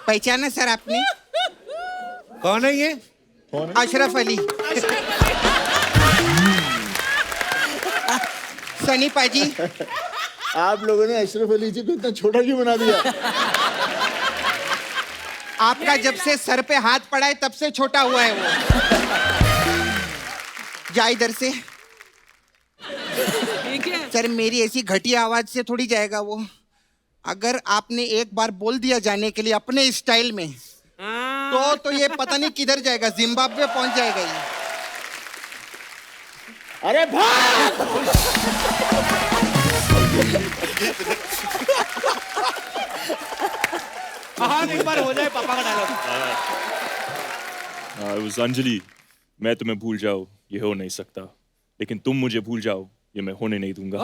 पहचाना सर आपने? कौन है ये? अशरफ अली। सनी पाजी। आप लोगों ने अशरफ अली जी को इतना छोटा क्यों बना दिया? आपका जब से सर पे हाथ पड़ा है तब से छोटा हुआ है वो। जा इधर से। सर मेरी ऐसी घटिया आवाज से थोड़ी जाएगा वो। अगर आपने एक बार बोल दिया जाने के लिए अपने स्टाइल में तो ये पता नहीं किधर जाएगा, जिम्बाब्वे पहुंच जाएगा ये। अरे भाग! हाँ एक बार हो जाए पापा का डायलॉग। उस अंजलि, मैं तुम्हें भूल जाऊं ये हो नहीं सकता, लेकिन तुम मुझे भूल जाओ ये मैं होने नहीं दूंगा।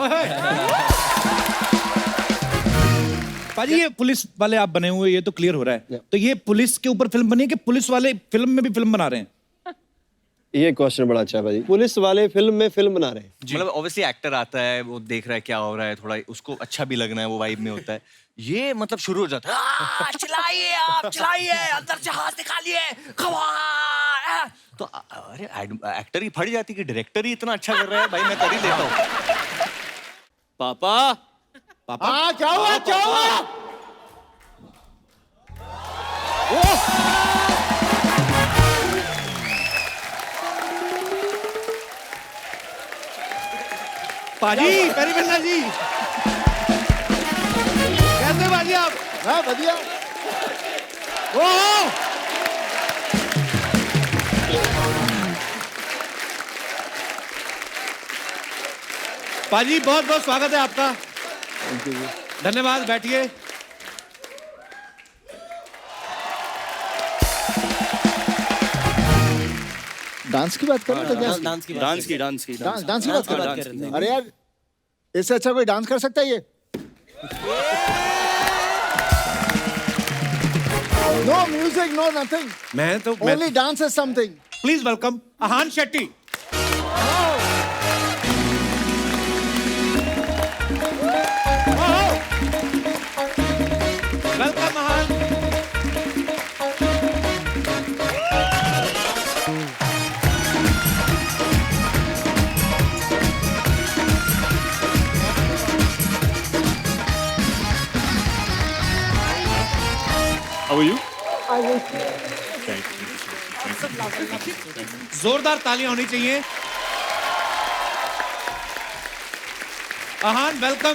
पाजी ये पुलिस वाले आप बने हुए, ये तो क्लियर हो रहा है। तो ये पुलिस के ऊपर फिल्म बनी है कि पुलिस वाले फिल्म में भी फिल्म बना रहे हैं? ये क्वेश्चन बड़ा अच्छा है भाई। पुलिस वाले फिल्म में फिल्म बना रहे हैं। मतलब ऑब्वियसली एक्टर आता है, वो देख रहा है क्या हो रहा है, थोड़ा उसको अच्छा भी लगना है, वो वाइब में होता है। ये मतलब शुरू हो जाता है, चिल्लाइए आप, चिल्लाइए, अंदर से हाथ निकालिए, खवा। तो अरे एक्टर ही फट जाती कि डायरेक्टर ही इतना अच्छा कर रहा है, भाई मैं कर ही लेता हूँ। पापा पापा हाँ क्या हुआ? क्या हुआ? पाजी, पेरीबिल्ला जी, कैसे बाजी आप? हाँ बढ़िया। ओह! पाजी बहुत बहुत स्वागत है आपका। धन्यवाद, बैठिए। डांस की बात कर रहे थे क्या? डांस की डांस की बात कर रहे थे। अरे यार इससे अच्छा कोई डांस कर सकता है ये? नो म्यूजिक, नो नथिंग, मैं तो only dance is something. Please welcome Ahan Shetty. Welcome Ahan. How are you? जोरदार तालियां होनी चाहिए। Ahan welcome,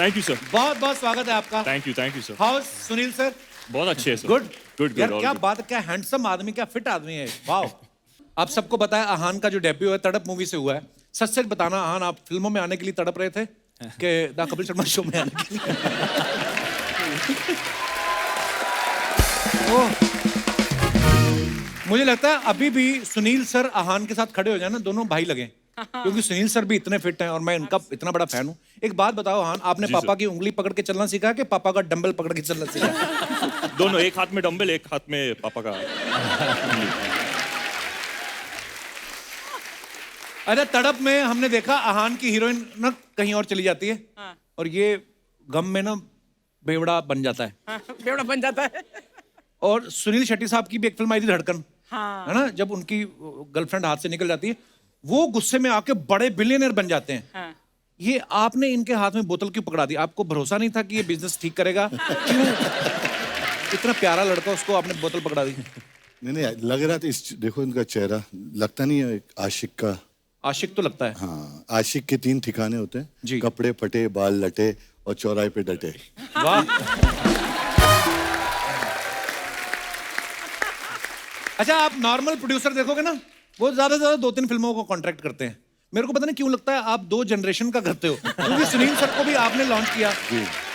thank you sir. बहुत बहुत स्वागत है आपका। Thank you sir. How Suniel sir? बहुत अच्छे हैं सर। गुड गुड यार, गुड। क्या बात है, क्या हैंडसम आदमी, क्या फिट आदमी है। वाह। आप सबको बताया अहान का जो डेब्यू है तड़प मूवी से हुआ है। सच सच बताना अहान, आप फिल्मों में आने के लिए तड़प रहे थे कि द कपिल शर्मा शो में आने के लिए? ओह, मुझे लगता है अभी भी सुनील सर अहान के साथ खड़े हो जाए ना, दोनों भाई लगे, क्योंकि सुनील सर भी इतने फिट हैं और मैं इनका इतना बड़ा फैन हूँ। एक बात बताओ अहान, आपने पापा की उंगली पकड़ के चलना सीखा कि पापा का डंबल पकड़ के चलना सीखा? दोनों, एक हाथ में डंबल, एक हाथ में पापा का। अरे तड़प में हमने देखा अहान की हीरोइन ना कहीं और चली जाती है और ये गम में ना बेवड़ा बन जाता है। बेवड़ा बन जाता है। और सुनील शेट्टी साहब की भी एक फिल्म आई थी धड़कन, है ना, जब उनकी गर्लफ्रेंड हाथ से निकल जाती है, वो गुस्से में आके बड़े बिलियनर बन जाते हैं। ये आपने इनके हाथ में बोतल क्यों पकड़ा दी? आपको भरोसा नहीं था कि ये बिजनेस ठीक करेगा? क्यों इतना प्यारा लड़का, उसको आपने बोतल पकड़ा दी? नहीं लग रहा था देखो इनका चेहरा, लगता नहीं है एक आशिक का। आशिक तो लगता है। हाँ, आशिक के 3 ठिकाने होते हैं जी। कपड़े फटे, बाल लटे और चौराहे पे डटे। वाह। अच्छा, आप नॉर्मल प्रोड्यूसर देखोगे ना, वो ज्यादा से ज्यादा 2-3 फिल्मों को कॉन्ट्रैक्ट करते हैं। मेरे को पता नहीं क्यों लगता है आप 2 जनरेशन का करते हो, क्योंकि सुनील सर को भी आपने लॉन्च किया,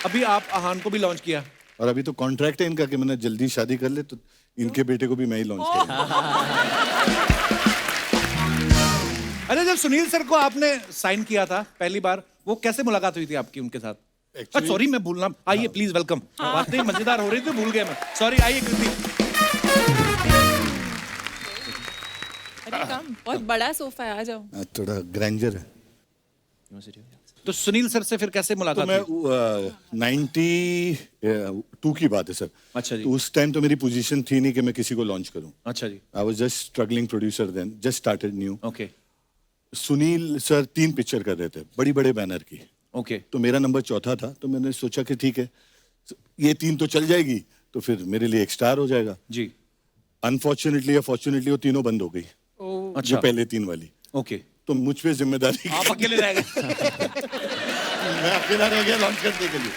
अभी आप अहान को भी लॉन्च किया, और अभी तो कॉन्ट्रैक्ट है इनका कि मैंने जल्दी शादी कर ले तो इनके बेटे को भी मैं ही लॉन्च करूंगा। अरे जब सुनील सर को आपने साइन किया था पहली बार, वो कैसे मुलाकात हुई थी आपकी उनके साथ? सॉरी मैं भूलना, आइए प्लीज वेलकम। बात नहीं मजेदार हो रही थी, भूल गया मैं, सॉरी। आइए कृति। अरे कम, बहुत बड़ा सोफा है, आ जाओ। थोड़ा ग्रैंजर है। तो सुनील सर से फिर कैसे तो मुलाकात मैं हुई? 92 की बात है सर। अच्छा जी। तो उस टाइम तो मेरी पोजीशन थी नहीं कि मैं किसी को लॉन्च करूं। अच्छा जी। I was just struggling producer then, just started new. Okay Sunil sir 3 picture कर रहे थे, बड़ी बड़े बैनर की। ओके। तो मेरा नंबर चौथा था, तो मैंने सोचा कि ठीक है ये 3 तो चल जाएगी, तो फिर मेरे लिए एक स्टार हो जाएगा। जी। अनफॉर्चुनेटली या फॉर्चुनेटली वो तीनों बंद हो गई, अच्छा। जो पहले 3 वाली। ओके। तो मुझ पे जिम्मेदारी आप अकेले रह गए। मैं अकेला रह गया लॉन्च करने के लिए।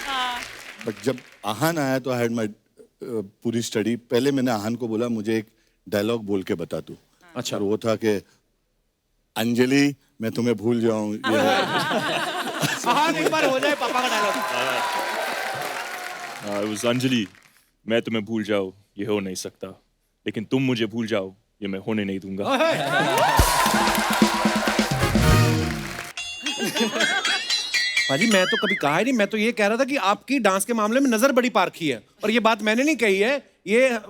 बट जब आहान आया तो आई हैड माय पूरी स्टडी। पहले मैंने आहान को बोला मुझे एक डायलॉग बोल के बता तू। अच्छा। और वो था कि अंजलि मैं तुम्हें भूल जाऊं। हाँ, एक बार हो जाए पापा का डायलॉग। उस अंजलि मैं तुम्हें भूल जाऊं ये हो नहीं सकता, लेकिन तुम मुझे भूल जाओ ये मैं होने नहीं दूंगा। भाजी मैं तो कभी कहा ही नहीं, मैं तो ये कह रहा था कि आपकी डांस के मामले में नजर बड़ी पारखी है, और ये बात मैंने नहीं कही है, ये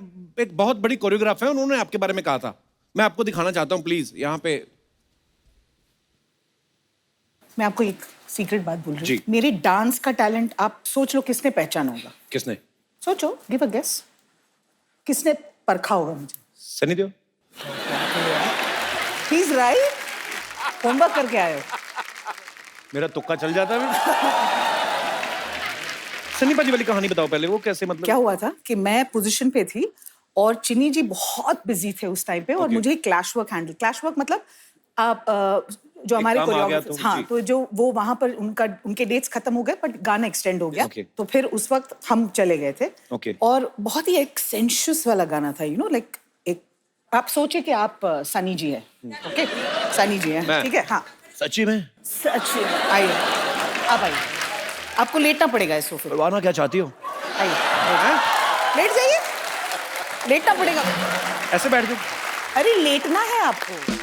एक बहुत बड़ी कोरियोग्राफ है, उन्होंने आपके बारे में कहा था। मैं आपको दिखाना चाहता हूँ, प्लीज यहाँ पे। मैं आपको एक सीक्रेट बात बोल रही जी। हूँ, मेरे डांस का टैलेंट आप सोच लो किसने पहचाना होगा। किसने? सोचो, गिव अ गेस, किसने परखा होगा मुझे। Sunny Deol. He is right, homework करके आए हो। मेरा तुक्का चल जाता है। सनी पाजी वाली कहानी बताओ पहले, वो कैसे मतलब? क्या हुआ था कि मैं पोजीशन पे थी और चिनी जी बहुत बिजी थे उस टाइम पे, और मुझे क्लैश वर्क मतलब आप जो हमारे काम आ गया कोरियोग्राफर्स, तो, हाँ, जी। तो जो वो वहां पर उनके डेट्स खत्म हो गए, बट गाना एक्सटेंड हो गया। Okay. तो फिर उस वक्त हम चले गए थे। Okay. और बहुत ही एक सेंशुअस वाला गाना था, लाइक एक, आप सोचे कि आप सनी जी हैं, ओके, सनी जी हैं, मैं? ठीक है, हाँ, सच्ची में? सच। आइए, आप आइए, आपको लेटना पड़ेगा इस सोफे पे। करवाना क्या चाहती हो? आइए, लेट जाइए, लेटना पड़ेगा। ऐसे बैठ जाओ। अरे लेटना है आपको।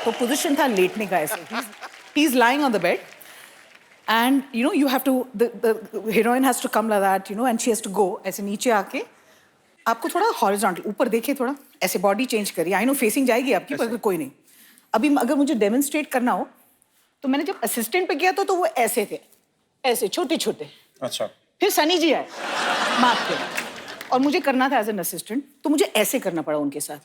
तो पोजीशन था लेटने का ऐसे। He is lying on the bed, and you have to, the heroine has to come like that, and she has to go ऐसे नीचे आके, आपको थोड़ा हॉरिजॉन्टल ऊपर देखिए, थोड़ा ऐसे बॉडी चेंज करिए। आई नो फेसिंग जाएगी आपकी, पर कोई नहीं। अभी अगर मुझे डेमोन्स्ट्रेट करना हो तो मैंने जब असिस्टेंट पे किया तो वो ऐसे थे, ऐसे छोटे छोटे। अच्छा। फिर सनी जी आए मार्क पे, और मुझे करना था एज एन असिस्टेंट, तो मुझे ऐसे करना पड़ा उनके साथ।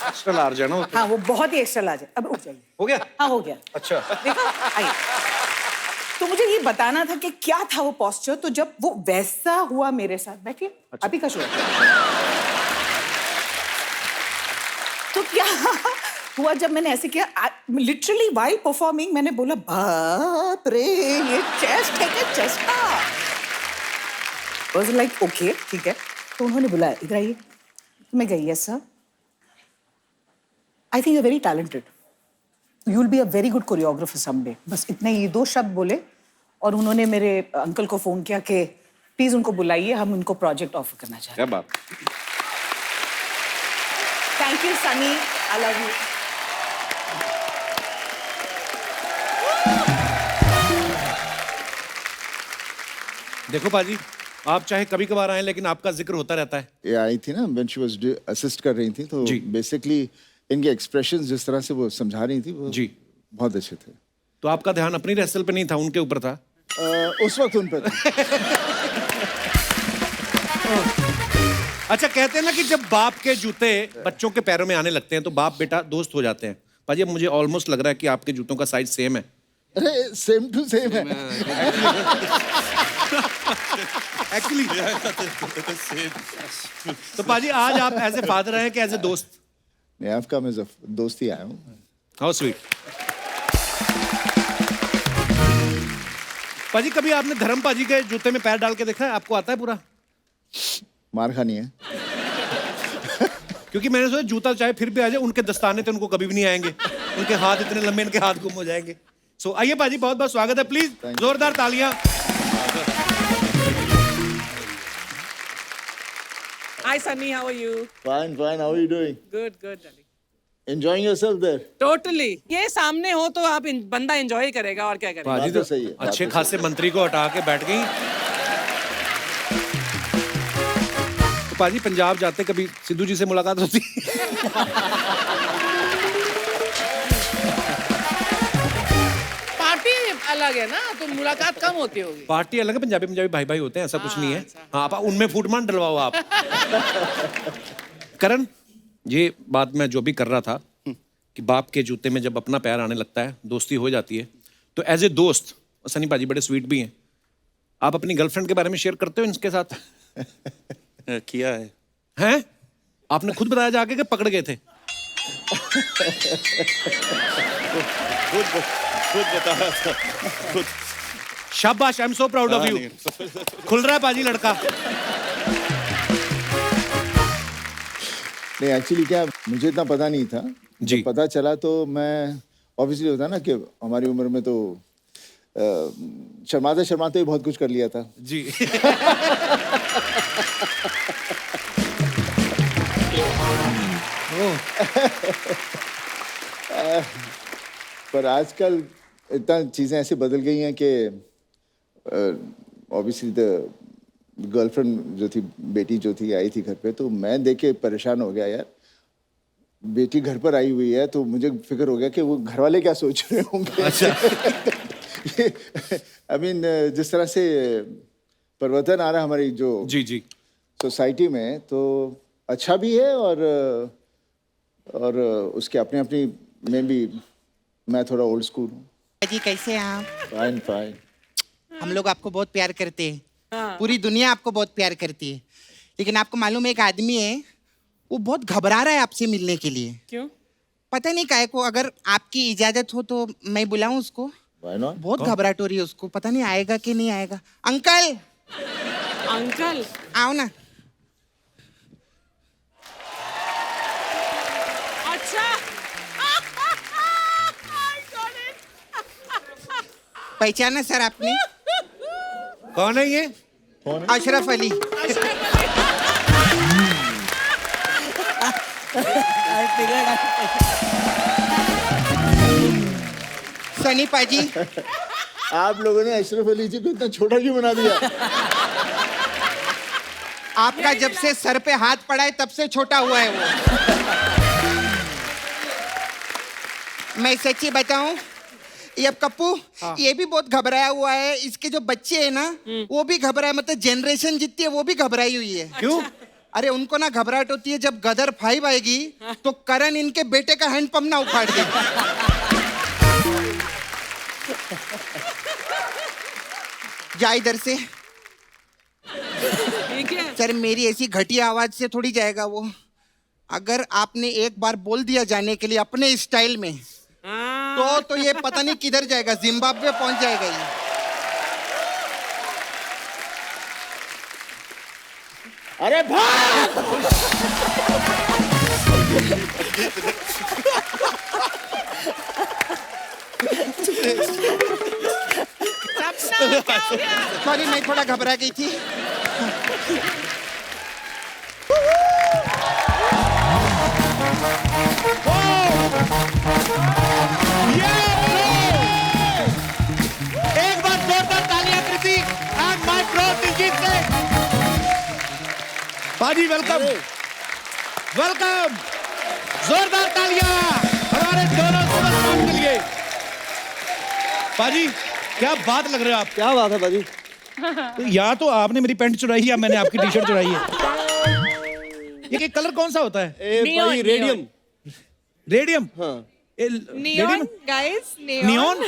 एक्स्ट्रा लार्ज है ना वो तो। हाँ, वो बहुत ही एक्स्ट्रा लार्ज है। अब उठ जाइए। हो गया? हाँ, हो गया। अच्छा। देखा, आइए। तो मुझे ये बताना था कि क्या था वो पोस्चर, तो जब वो वैसा हुआ मेरे साथ, बैठिए, अभी का शो है। तो क्या हुआ जब मैंने ऐसे किया, लिटरली व्हाइल परफॉर्मिंग, मैंने बोला बाप रे, ये चेस्ट है क्या, चेस्ट का। वाज लाइक ओके, ठीक है। तो उन्होंने बुलाया, इधर आइए। मैं गई, yes sir, I think you are very talented, you will be a very good choreographer someday. बस इतने ही 2 शब्द बोले, और उन्होंने मेरे अंकल को फोन किया कि प्लीज उनको बुलाइए, हम उनको प्रोजेक्ट ऑफर करना चाहते क्या हैं। बात। Thank you Sunny, I love you. देखो पाजी, आप चाहे कभी कभार आए, लेकिन आपका जिक्र होता रहता है। ये आई थी ना, व्हेन शी वाज असिस्ट कर रही थी, तो जी। बेसिकली इनके एक्सप्रेशंस जिस तरह से वो समझा रही थी, वो जी। बहुत अच्छे थे। तो आपका ध्यान अपनी रेसल पे नहीं था, उनके ऊपर था? उस वक्त उन पर था। अच्छा, कहते हैं ना कि जब बाप के जूते बच्चों के पैरों में आने लगते हैं तो बाप बेटा दोस्त हो जाते हैं। पाजी, अब मुझे ऑलमोस्ट लग रहा है कि आपके जूतों का साइज सेम है। अरे सेम टू सेम है। एक्चुअली तो पाजी, आज आप एज ए फादर आए कि एज ए दोस्त? नहीं, आपका मैं दोस्ती आया हूँ। How sweet. पाजी, कभी आपने धर्म पाजी के जूते में पैर डाल के देखा है? आपको आता है पूरा? मार खानी है। क्योंकि मैंने सोचा जूता चाहे फिर भी आ जाए, उनके दस्ताने तो उनको कभी भी नहीं आएंगे, उनके हाथ इतने लंबे, इनके हाथ गुम हो जाएंगे। सो आइए पाजी, बहुत बहुत स्वागत है, प्लीज जोरदार तालियां। Hi Sunny, how are you? Fine, fine. How are you doing? Good, good, darling. Enjoying yourself there? Totally. ये सामने हो तो आप बंदा एंजॉय करेगा, और क्या करेगा। पाजी बात तो सही है, बात अच्छे तो खासे मंत्री को हटा के बैठ गई। तो पाजी, पंजाब जाते कभी सिद्धू जी से मुलाकात होती? आ गया ना, तो मुलाकात कम होती होगी। पार्टी अलग है, पंजाबी पंजाबी भाई भाई होते हैं, ऐसा कुछ नहीं है। हाँ, आप उनमें फूट मान डलवाओ आप। करण, ये बात मैं जो भी कर रहा था कि बाप के जूते में जब अपना पैर आने लगता है, दोस्ती हो जाती है, तो एज ए दोस्त सनी पाजी बड़े स्वीट भी हैं, आप अपनी गर्लफ्रेंड के बारे में शेयर करते हो इनके साथ? किया है। हैं? आपने खुद बताया जाके कि पकड़ गए थे? खुद बता रहा था खुद। शाबाश, I am so proud of you. खुल रहा है पाजी लड़का। नहीं एक्चुअली क्या, मुझे इतना पता नहीं था। जी। जब पता चला तो मैं, ऑब्वियसली होता ना कि हमारी उम्र में तो शर्माते शर्माते ही बहुत कुछ कर लिया था। जी। पर आजकल इतना चीज़ें ऐसे बदल गई हैं कि ऑब्वियसली द गर्लफ्रेंड जो थी, बेटी जो थी, आई थी घर पे, तो मैं देख के परेशान हो गया यार। बेटी घर पर आई हुई है तो मुझे फिक्र हो गया कि वो घर वाले क्या सोच रहे होंगे। आई मीन जिस तरह से परिवर्तन आ रहा है हमारी जो जी जी सोसाइटी में, तो अच्छा भी है और उसके अपने अपनी में भी मैं थोड़ा ओल्ड स्कूल हूँ। जी कैसे हैं आप? Fine fine. हम लोग आपको बहुत प्यार करते हैं, पूरी दुनिया आपको बहुत प्यार करती है, लेकिन आपको मालूम है एक आदमी है, वो बहुत घबरा रहा है आपसे मिलने के लिए। क्यों? पता नहीं काहे को। अगर आपकी इजाजत हो तो मैं बुलाऊं उसको? Why not? बहुत घबराहट हो रही है उसको, पता नहीं आएगा कि नहीं आएगा। अंकल, अंकल आओ ना। अच्छा। पहचाना सर आपने? कौन है ये? अशरफ अली। सनी पाजी, आप लोगों ने अशरफ अली जी को इतना छोटा क्यों बना दिया? आपका जब से सर पे हाथ पड़ा है तब से छोटा हुआ है वो। मैं सच्ची बताऊं, ये अब कप्पू, ये भी बहुत घबराया हुआ है। इसके जो बच्चे हैं ना, वो भी घबराए, मतलब जनरेशन जितनी है वो भी घबराई हुई है। क्यों? अरे उनको ना घबराहट होती है जब गदर 5 आएगी तो करण इनके बेटे का हैंडपंप ना उखाड़ दे। जा इधर से। ये क्या? सर मेरी ऐसी घटिया आवाज से थोड़ी जाएगा वो। अगर आपने एक बार बोल दिया जाने के लिए अपने स्टाइल में, तो ये पता नहीं किधर जाएगा, जिम्बाब्वे पहुंच जाएगा ये। अरे भाग! सॉरी, मैं थोड़ा घबरा गई थी। एक बार जोरदार तालियां Kriti and my bro Diljit Singh. पाजी वेलकम, वेलकम। जोरदार तालियां हमारे दोनों सुपरस्टार के लिए। पाजी क्या बात लग रहे हो आप। क्या बात है भाजी। तो या तो आपने मेरी पैंट चुराई या मैंने आपकी टी शर्ट चुराई है। ये कलर कौन सा होता है? भाई रेडियम। रेडियम? हाँ। Neon guys, neon?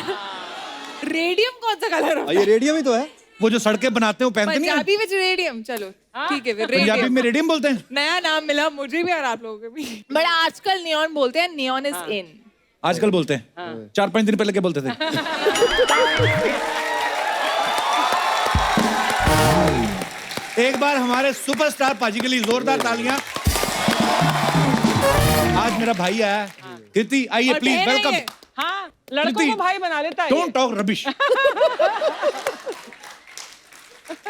रेडियम कौन सा कलर होता है? ये रेडियम ही तो है। वो जो सड़कें बनाते हैं वो पहनते नहीं हैं? पंजाबी में रेडियम, चलो ठीक है फिर पंजाबी रेडियम। में रेडियम बोलते हैं। नया नाम मिला मुझे भी और आप लोगों को भी। बट आजकल नियॉन बोलते हैं, नियॉन इज इन। आजकल बोलते हैं? 4-5 दिन पहले क्या बोलते थे? एक बार हमारे सुपरस्टार पाजी के लिए जोरदार तालियां। आज मेरा भाई आया है, कृति आइए प्लीज, वेलकम। हाँ, लड़कों को भाई बना लेता है। Don't talk rubbish.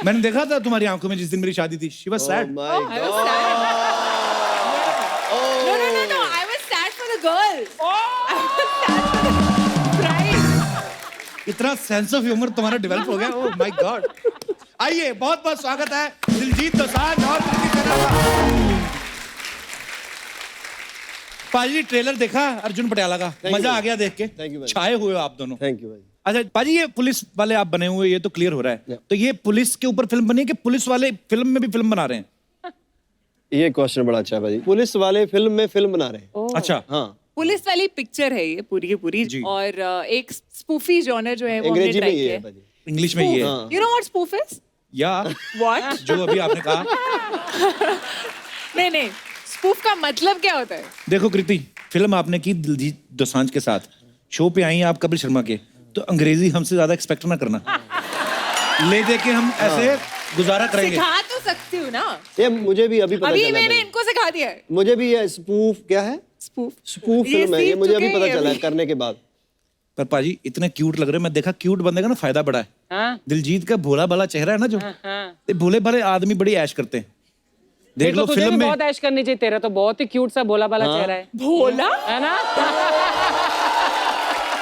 मैंने देखा था तुम्हारी आंखों में जिस दिन मेरी शादी थी। She was sad. No, I was sad for the girl. इतना सेंस ऑफ ह्यूमर तुम्हारा डेवलप हो गया। Oh my God. आइए, बहुत बहुत स्वागत है दिलजीत दोसांझ और कृति सेना का। पाजी ट्रेलर देखा अर्जुन पटियाला का? मजा आ गया देख के? Thank you, भाई। छाए हुए हो आप दोनों। थैंक यू भाई। अच्छा पाजी, ये पुलिस वाले आप बने हुए, ये तो क्लियर हो रहा है। तो ये पुलिस के ऊपर फिल्म बनी है कि पुलिस वाले फिल्म में भी फिल्म बना रहे हैं? ये क्वेश्चन बड़ा अच्छा है भाई। पुलिस वाले फिल्म में फिल्म बना रहे हैं। अच्छा, हाँ, पुलिस वाली पिक्चर है ये पूरी की पूरी, और एक स्पूफी जॉनर जो है वो हमने अंग्रेजी में ट्राई ये किया है है। भाई। इंग्लिश में ये है। हाँ। You know what spoof is? या व्हाट? जो अभी आपने कहा। नहीं, स्पूफ का मतलब क्या होता है? देखो कृति, फिल्म आपने की दिलजीत दोसांझ के साथ, शो पे आई हैं आप कपिल शर्मा के, तो अंग्रेजी हमसे ज्यादा एक्सपेक्ट ना करना। ले दे के हम ऐसे गुजारा करेंगे। सिखा तो सकती हूँ ना। ये मुझे भी अभी पता अभी चला मैंने भाई। इनको सिखा दिया है मुझे भी ये स्पूफ क्या है, स्पूफ। स्पूफ फिल्म है ये, सीख मुझे अभी चुके पता हैं चला अभी। करने के बाद। पर पाजी इतने क्यूट लग रहे हैं, मैं देखा क्यूट बंदे का ना फायदा बड़ा है। दिलजीत का भोला भाला चेहरा है ना, जो ये भोले भाले आदमी बड़ी ऐश करते हैं। देख लो फिल्म में बहुत ऐश करनी चाहिए, तेरा तो बहुत ही क्यूट सा भोला भाला चेहरा है। भोला है ना?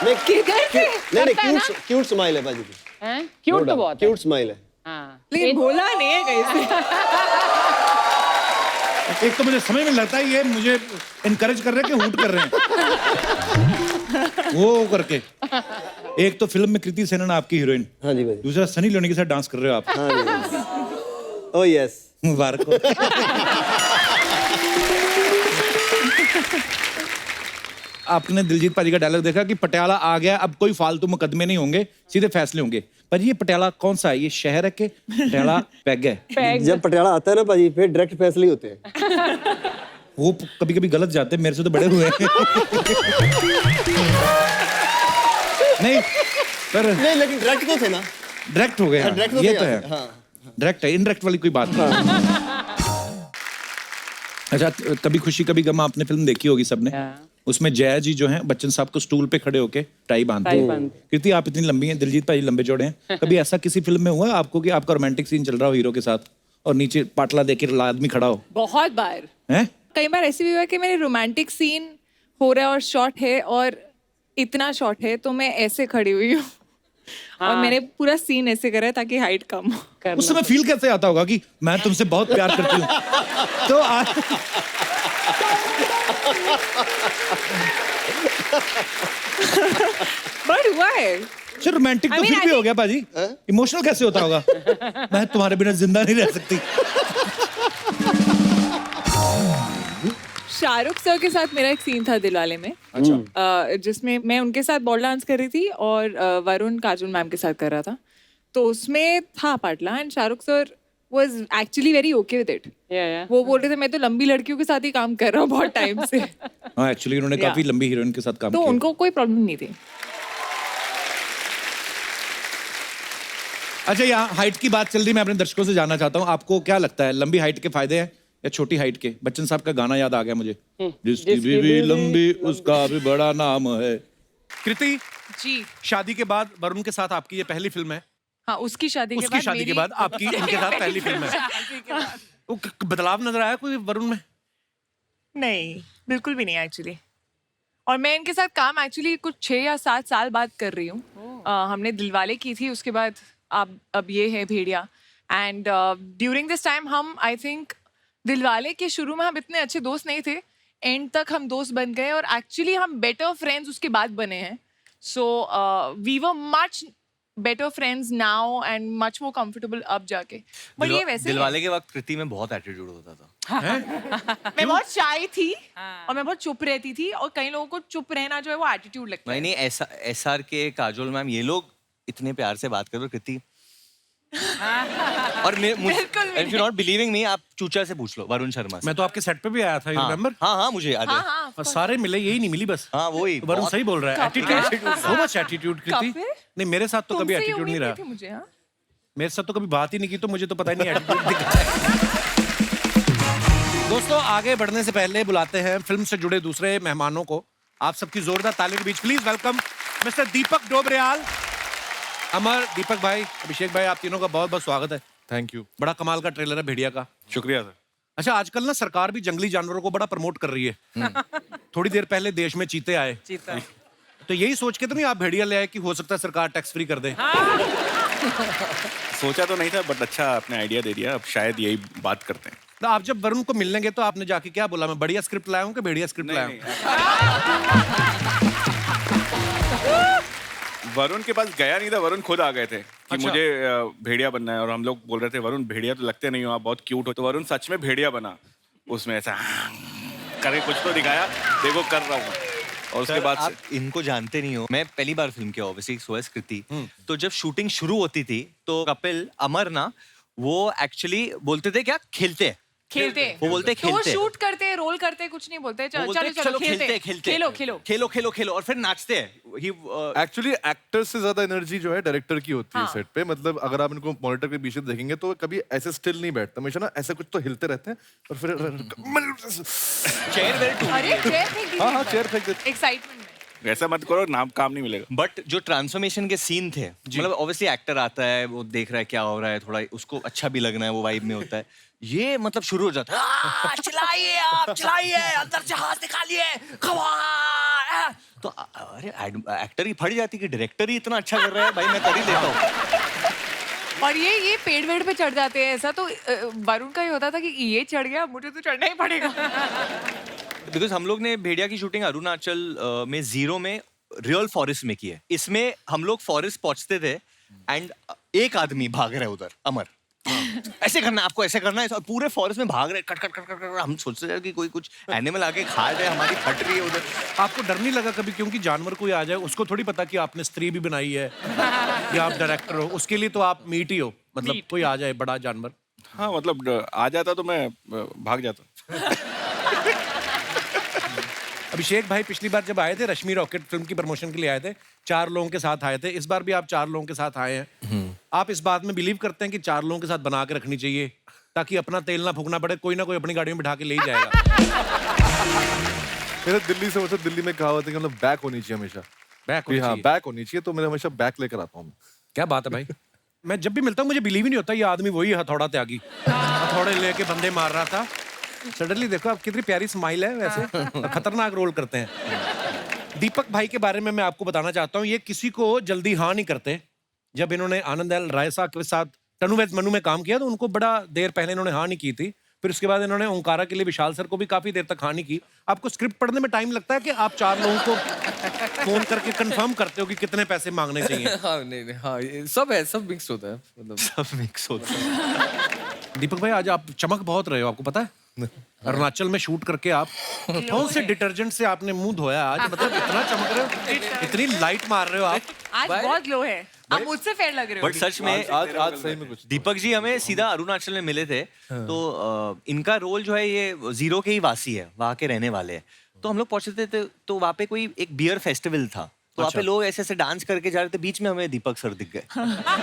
नहीं, किधर से? नहीं क्यूट स्माइल है भाजी की। क्यूट तो बहुत है। क्यूट स्माइल है। हाँ। लेकिन भोला नहीं है कहीं से। एक तो मुझे समझ में लगता है ये मुझे इनकरेज कर रहे हैं कि हूट कर रहे हैं वो करके। एक तो फिल्म में कृति सेनन आपकी हीरोइन, हाँ जी भाई। दूसरा सनी लियोनी के साथ डांस कर रहे हो आप। हाँ जी। Oh yes. मुबारक हो। आपने दिलजीत पाजी का डायलॉग देखा कि पटियाला आ गया, अब कोई फालतू मुकदमे नहीं होंगे, सीधे फैसले होंगे। पर ये पटियाला कौन सा है? ये शहर है कि पटियाला पैग है? जब पटियाला आता है ना भाजी, फिर डायरेक्ट फैसले ही होते हैं। वो कभी कभी गलत जाते हैं, मेरे से तो बड़े हुए हैं। नहीं पर नहीं, लेकिन डायरेक्ट तो थे ना। डायरेक्ट हो गए। हाँ, direct तो ये थे तो यहाँ है। पे, हाँ। डायरेक्ट है, इनडायरेक्ट वाली कोई बात नहीं। अच्छा, कभी खुशी कभी गम आपने फिल्म देखी होगी सबने। उसमें जया जी जो हैं बच्चन साहब को स्टूल पे खड़े होके टाई बांधते हैं। कृति आप इतनी लंबी हैं, दिलजीत भाई लंबे चौड़े हैं, कभी ऐसा किसी फिल्म में हुआ आपको कि आपका रोमांटिक सीन चल रहा हो हीरो के साथ और नीचे पाटला देके आदमी खड़ा हो? बहुत बार। हैं? कई बार ऐसे भी हुआ कि मेरे रोमांटिक सीन हो रहा है और शॉट है और इतना शॉट है तो मैं ऐसे खड़ी हुई हूँ और मैंने पूरा सीन ऐसे करा है ताकि हाइट कम हो। उस समय फील कैसे आता होगा कि मैं तुमसे बहुत प्यार करती हूँ? तो बट हुआ है। चल रोमांटिक तो I mean, फिर I भी हो think- गया पाजी, इमोशनल कैसे होता होगा? मैं तुम्हारे बिना जिंदा नहीं रह सकती। शाहरुख सर के साथ मेरा एक सीन था दिलवाले में। अच्छा। जिसमें मैं उनके साथ बॉल डांस कर रही थी और वरुण काजोल मैम के साथ कर रहा था। तो उसमें था पाटला and Shahrukh sir was actually very okay with it. वो बोल रहे थे मैं तो लंबी लड़कियों के साथ ही काम कर रहा हूँ बहुत टाइम से। हाँ एक्चुअली उन्होंने काफी लंबी हीरोइन के साथ काम तो किया। उनको कोई प्रॉब्लम नहीं थी। अच्छा, यहाँ हाइट की बात चल रही, मैं अपने दर्शकों से जानना चाहता हूँ आपको क्या लगता है लंबी हाइट के फायदे हैं या छोटी हाइट के? बच्चन साहब का गाना याद आ गया मुझे, जिसकी बीवी लंबी उसका भी बड़ा नाम है। कृति जी शादी के बाद वरुण के साथ आपकी ये पहली फिल्म है? हाँ, उसकी शादी के उसकी बाद शादी के बाद आपकी इनके साथ पहली फिल्म है। वो बदलाव नजर आया कोई वरुण में? नहीं, बिल्कुल भी नहीं एक्चुअली। और मैं इनके साथ काम एक्चुअली कुछ 6 या 7 साल बाद कर रही हूँ। हमने दिलवाले की थी, उसके बाद अब ये है भेड़िया। एंड ड्यूरिंग दिस टाइम हम आई थिंक दिलवाले के शुरू में हम इतने अच्छे दोस्त नहीं थे, एंड तक हम दोस्त बन गए और एक्चुअली हम बेटर फ्रेंड्स उसके बाद बने हैं। So we were much better friends now and much more comfortable अब जाके। बट ये वैसे दिलवाले के वक्त कृति में बहुत एटीट्यूड होता था। मैं बहुत शाय थी और मैं बहुत चुप रहती थी और कई लोगों को चुप रहना जो है वो एटीट्यूड लगता है। नहीं ऐसा SR के काजोल मैम ये लोग इतने प्यार से बात कर रहे हो कृति। और if you're not believing me, आप चूचा से पूछ लो, वरुण शर्मा से। मैं तो आपके सेट पे भी आया था, रिमेंबर? हाँ मुझे याद है। और सारे मिले, यही नहीं मिली बस। हाँ वही वरुण सही बोल रहा है, एटीट्यूड, सो मच एटीट्यूड कृति। नहीं मेरे साथ तो कभी एटीट्यूड नहीं रहा, मुझे। हाँ, मेरे साथ तो कभी बात ही नहीं की, तो मुझे तो पता ही नहीं एटीट्यूड दिखा है। दोस्तों आगे बढ़ने से पहले बुलाते हैं फिल्म से जुड़े दूसरे मेहमानों को। आप सबकी जोरदार तालियों के बीच प्लीज वेलकम मिस्टर दीपक डोबरियाल। अमर, दीपक भाई, अभिषेक भाई, आप तीनों का बहुत बहुत स्वागत है। Thank you. बड़ा कमाल का ट्रेलर है भेड़िया का। शुक्रिया सर। अच्छा, आजकल ना सरकार भी जंगली जानवरों को बड़ा प्रमोट कर रही है। थोड़ी देर पहले देश में चीते आए, तो यही सोच के तो नहीं आप भेड़िया ले आए कि हो सकता है सरकार टैक्स फ्री कर दे? सोचा तो नहीं था, बट अच्छा आपने आइडिया दे दिया, अब शायद यही बात करते हैं। तो आप जब वरुण को मिलने गए तो आपने जाके क्या बोला, मैं बढ़िया स्क्रिप्ट लाया हूँ कि भेड़िया स्क्रिप्ट लाया हूँ? वरुण के पास गया नहीं था, वरुण खुद आ गए थे कि अच्छा। मुझे भेड़िया बनना है, और हम लोग बोल रहे थे वरुण भेड़िया तो लगते नहीं हो आप, बहुत क्यूट हो, तो वरुण सच में भेड़िया बना, उसमें ऐसा करके कुछ तो दिखाया, देखो कर रहा हूँ। और उसके सर, बाद आप इनको जानते नहीं हो, मैं पहली बार फिल्म किया ऑब्वियसली सोएस कृति, तो जब शूटिंग शुरू होती थी तो कपिल अमर ना वो एक्चुअली बोलते थे क्या खेलते वो बोलते तो वो खेलते शूट करते रोल करते कुछ नहीं बोलते वो चलो बोलते, चलो खेलते खेलो खेलो खेलो खेलो खेलो और फिर नाचते हैं। एक्चुअली एक्टर से ज्यादा एनर्जी जो है डायरेक्टर की होती है हाँ। सेट पे। मतलब अगर आप इनको मॉनिटर के पीछे देखेंगे तो कभी ऐसे स्टिल नहीं बैठते, हमेशा ना ऐसे कुछ तो हिलते रहते हैं और फिर चेयर वेयर अरे चेयर फेंक दीजिए। हाँ चेयर फेंक देते। एक्साइटमेंट में ऐसा मत करो, नाम काम नहीं मिलेगा। बट जो ट्रांसफॉर्मेशन के सीन थे, मतलब ऑब्वियसली एक्टर आता है, वो देख रहा है क्या हो रहा है, थोड़ा उसको अच्छा भी लगना है, वो वाइब में होता है, ये मतलब शुरू हो जाता है चिल्लाइए आप, चिल्लाइए, अंदर से हाथ निकालिए, खवा। तो अरे एक्टर ही फट जाती कि डायरेक्टर ही इतना अच्छा कर रहा है, भाई मैं कर ही लेता हूँ। और ये पेड़ वेड़ पे चढ़ जाते हैं, ऐसा तो वरुण का ही होता था कि ये चढ़ गया, मुझे तो चढ़ना ही पड़ेगा। बिकॉज हम लोग ने भेड़िया की शूटिंग अरुणाचल में जीरो में रियल फॉरेस्ट में की है। इसमें हम लोग फॉरेस्ट पहुंचते थे एंड एक आदमी भाग रहा है उधर, अमर ऐसे करना है आपको, ऐसे करना है, और पूरे फॉरेस्ट में भाग रहे, cut cut cut cut cut. हम सोचते थे कि कोई कुछ एनिमल आके खा जाए, हमारी फट रही है उधर। आपको डर नहीं लगा कभी, क्योंकि जानवर कोई आ जाए, उसको थोड़ी पता कि आपने स्त्री भी बनाई है या आप डायरेक्टर हो, उसके लिए तो आप मीट ही हो, मतलब कोई आ जाए बड़ा जानवर। हाँ मतलब आ जाता तो मैं भाग जाता। अभिषेक भाई पिछली बार जब आए थे रश्मि रॉकेट फिल्म की प्रमोशन के लिए आए थे, 4 लोगों के साथ आए थे, इस बार भी आप 4 लोगों के साथ आए हैं। आप इस बात में बिलीव करते हैं कि 4 लोगों के साथ बना के रखनी चाहिए ताकि अपना तेल ना फूकना पड़े, कोई ना कोई अपनी गाड़ी में बिठा के ले ही जाएगा? मेरे दिल्ली से मतलब दिल्ली में कहावत है कि मतलब बैक होनी चाहिए हमेशा। बैक होनी हाँ चाहिए। बैक होनी चाहिए, तो मैं हमेशा बैक लेकर आता हूँ। क्या बात है भाई। मैं जब भी मिलता हूँ मुझे बिलीव ही नहीं होता ये आदमी वही हथौड़ा त्यागी, हथौड़े लेके बंदे मार रहा था। सडनली देखो आप कितनी प्यारी स्माइल है, वैसे खतरनाक रोल करते हैं। दीपक भाई के बारे में मैं आपको बताना चाहता हूँ, ये किसी को जल्दी हाँ नहीं करते। जब इन्होंने आनंद एल राय साहब के साथ तनु वैद मनु में काम किया तो उनको बड़ा देर पहले इन्होंने हाँ नहीं की थी, फिर उसके बाद इन्होंने ओंकारा के लिए विशाल सर को भी काफी देर तक हाँ नहीं की। आपको स्क्रिप्ट पढ़ने में टाइम लगता है कि आप 4 लोगों को फोन करके कंफर्म करते हो कि कितने पैसे मांगने चाहिए? हाँ नहीं हाँ ये सब है, सब मिक्स होता है, मतलब सब मिक्स होता है। दीपक भाई आज आप चमक बहुत रहे हो, आपको पता है? अरुणाचल में शूट करके आप कौन से डिटर्जेंट से आपने मुंह धोया आज, मतलब इतना चमक रहे हो, इतनी लाइट मार रहे हो आप। आज बहुत लो है, आप मुझझसे फेयर लग रहे हो। बट सच में आज सही में कुछ दीपक जी हमें सीधा अरुणाचल में मिले थे, तो इनका रोल जो है ये जीरो के ही वासी है, वहाँ के रहने वाले हैं। तो हम लोग पहुंचे थे तो वहाँ पे कोई एक बियर फेस्टिवल था, तो वहाँ पे लोग ऐसे ऐसे डांस करके जा रहे थे, बीच में हमें दीपक सर दिख गए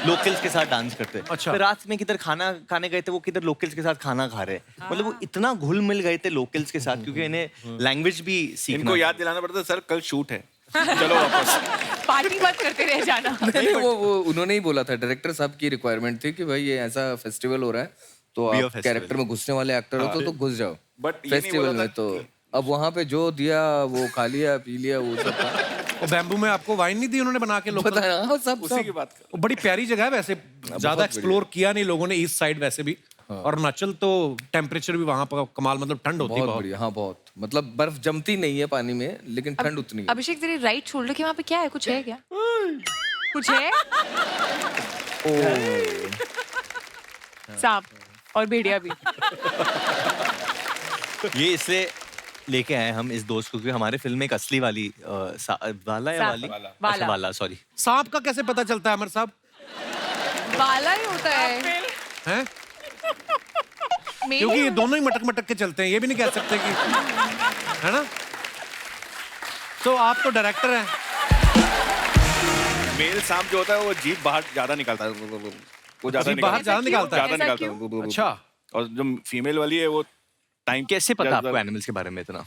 लोकल्स के साथ डांस करते। अच्छा। फिर रात में किधर खाना खाने गए थे, वो किधर लोकल्स के साथ खाना खा रहे, मतलब वो इतना घुल मिल गए थे लोकल्स के साथ, क्योंकि इन्हें लैंग्वेज भी सीखना। इनको याद दिलाना पड़ता है सर कल शूट है, चलो वापस। पार्टी मत करते रह जाना। नहीं वो उन्होंने ही बोला था, डायरेक्टर साहब की रिक्वायरमेंट थी कि भाई ये ऐसा फेस्टिवल हो रहा है तो Beer आप festival। कैरेक्टर में घुसने वाले एक्टर हो तो घुस जाओ But ये नहीं फेस्टिवल बोला में। था तो अब वहाँ पे जो दिया वो खा लिया पी लिया वो सब था। और बैम्बू में आपको वाइन नहीं दी उन्होंने बना के? लोग पता है हाँ, सब उसी की बात कर। वो बड़ी प्यारी जगह है वैसे, ज्यादा एक्सप्लोर किया नहीं लोगों ने ईस्ट साइड वैसे भी। और अरुणाचल तो टेम्परेचर भी वहाँ पर कमाल, मतलब ठंड होती है बहुत बहुत। बढ़िया, हाँ बहुत, मतलब बर्फ जमती नहीं है पानी में लेकिन ठंड उतनी है। अभिषेक तेरे राइट शोल्डर के वहाँ पे क्या है, कुछ है क्या? कुछ है? सांप और भेड़िया भी। ये इसलिए लेके आए हम इस दोस्त को, क्योंकि हमारे फिल्म में एक असली वाली वाला या वाली अच्छा, वाला सॉरी। सांप का कैसे पता चलता है अमर साहब? वाला ही होता है हैं? क्योंकि ये दोनों ही मटक मटक के चलते हैं, ये भी नहीं कह सकते कि, है ना? तो आप तो डायरेक्टर हैं। मेल सांप जो होता है वो जीभ बाहर ज्यादा निकालता है, वो ज्यादा जीभ बाहर ज्यादा निकालता है? ज्यादा निकालता है। अच्छा। और जो फीमेल वाली है वो टाइम कैसे पता आपको एनिमल्स के बारे में इतना?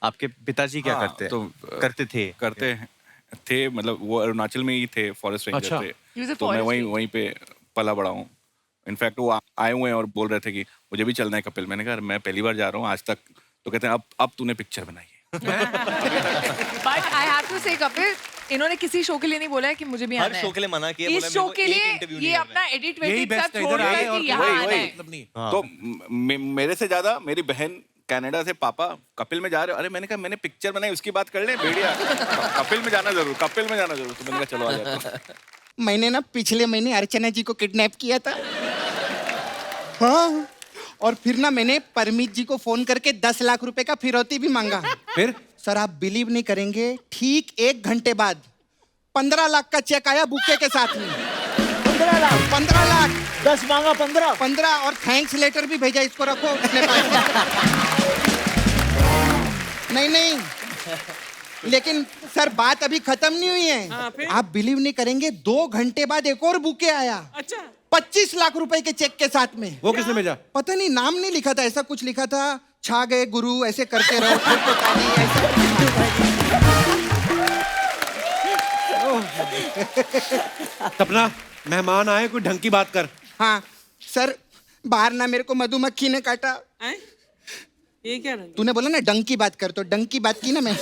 आपके पिताजी क्या करते हैं? तो करते थे, मतलब वो अरुणाचल में ही थे, फॉरेस्ट रेंजर अच्छा। थे, तो मैं वहीं पे पला बड़ा हूँ। इनफैक्ट वो आए हुए हैं और बोल रहे थे कि मुझे भी चलना है कपिल। मैंने कहा मैं पहली बार जा रहा हूँ आज तक, तो कहते हैं अब तूने पिक्चर बनाई है। But I have to say Kapil, इन्होंने किसी शो के लिए नहीं बोला है कि मुझे भी हर आना है। शो के लिए मना किया, इस बोला शो मेरे को के एक लिए इंटरव्यू ये नहीं अपना एडिट यही वेडिट सब बेस्ट है, छोड़ इधर रहा आए है और कि यहाँ आना है। मतलब नहीं। तो मेरे से ज्यादा मेरी बहन कनाडा से पापा कपिल में जा रहे हो? अरे मैंने कहा मैंने पिक्चर बनाई उसकी बात कर ले भेड़िया। कपिल में जाना जरूर, कपिल में जाना जरूर। तो मैंने कहा चलो आ जाते हैं। मैंने ना पिछले महीने अर्चना जी को किडनैप किया था। हाँ, और फिर ना मैंने परमीत जी को फोन करके 10 लाख रुपए का फिरौती भी मांगा। फिर सर आप बिलीव नहीं करेंगे, ठीक 1 घंटे बाद 15 लाख का चेक आया बुके के साथ में। 15 लाख 10 मांगा 15 और थैंक्स लेटर भी भेजा, इसको रखो अपने पास। नहीं लेकिन सर बात अभी खत्म नहीं हुई है। आप बिलीव नहीं करेंगे, 2 घंटे बाद एक और बुके आया। अच्छा, 25 लाख रुपए के चेक के साथ में। वो किसने भेजा? पता नहीं, नाम नहीं लिखा था, ऐसा कुछ लिखा था, छा गए गुरु, ऐसे करते रहो, फिर पता नहीं ऐसा। सपना, मेहमान आए, कोई ढंग की बात कर। हाँ सर, बाहर ना मेरे को मधुमक्खी ने काटा। ये क्या? तूने बोला ना डंग की बात कर, तो डंग की बात की ना मैं।